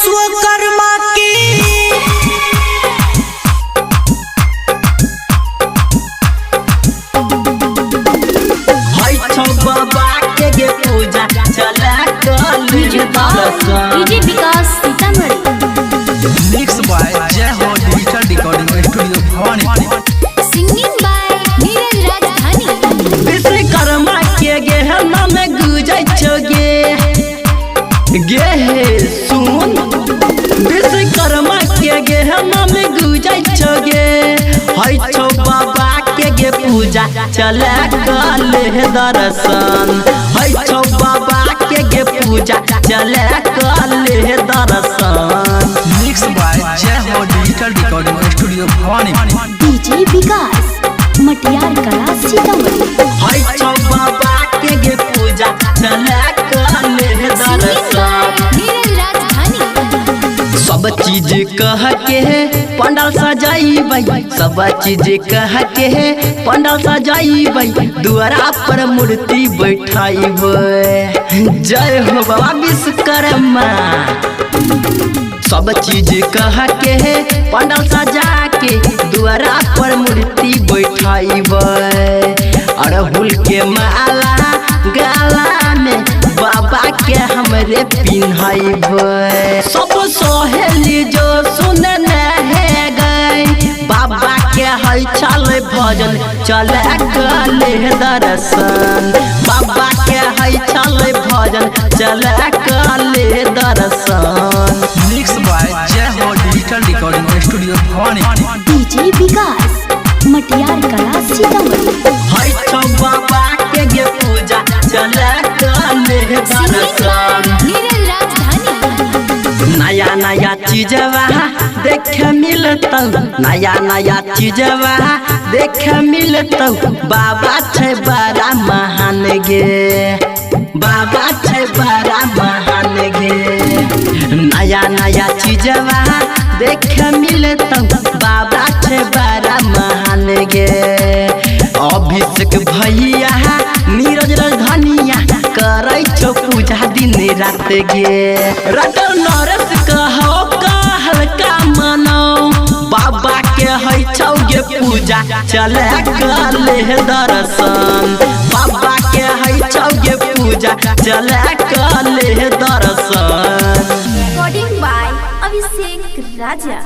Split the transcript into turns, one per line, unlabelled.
विश्वकर्मा की बाबा के गे पूजा चला
DJ Vikas Sitamarhi
mix by Jai Ho digital recording studio Bhavani
singing by Neeraj Rajdhani
Vishwakarma के गे हम में गुजै छगे गे हे सुन विश्वकर्मा के गे हम में गुजै छगे हई छौ बाबा के गे पूजा चला कले दर्शन हई छौ बाबा के गे पूजा चला कले दर्शन
mix by Jai Ho digital recording studio Bhavani
DJ Vikas Matiyar Kala Sitamarhi
हई छौ बाबा के गे पूजा चला कले दर्शन
नीरज राजधानी
सब चीज कह के पंडाल सजाइबै सब चीज कह के पंडाल सजाइबै दुआरा पर मूर्ति बैठाइबै जय हो बाबा विश्वकर्मा सब चीज कह के पंडाल सजा के दुआरा पर मूर्ति बैठाइबै अड़हुल के माला गला में बाबा के हमरे पिन्हाइबै सब सहेली जो सुनने है गई बाबा के हई चल भजन चले कले दर्शन बाबा के हई चल भजन चले कले दर्शन
mix by Jai Ho digital recording studio Bhavani
DJ Vikas Matiyar Kala Sitamarhi
हई छौ बाबा के गे पूजा चले कले दर्शन
नीरज राजधानी
नया नया चीजवा देखे मिलतौ नया नया चीजवा देखे मिलतौ बाबा छै बड़ा महान गे बाबा छै बड़ा महान गे नया नया चीजवा देखे मिलतौ बाबा छै बड़ा महान गे अभिषेक भैया नीरज राजधानिया करै छौ पूजा दिन रात गे रटल नरस कहो हल्का मनो बाबा के हई छौ गे पूजा चले कले दर्शन बाबा के हई छौ गे पूजा चले कले दर्शन
रिकॉर्डिंग बाय अभिषेक राजा।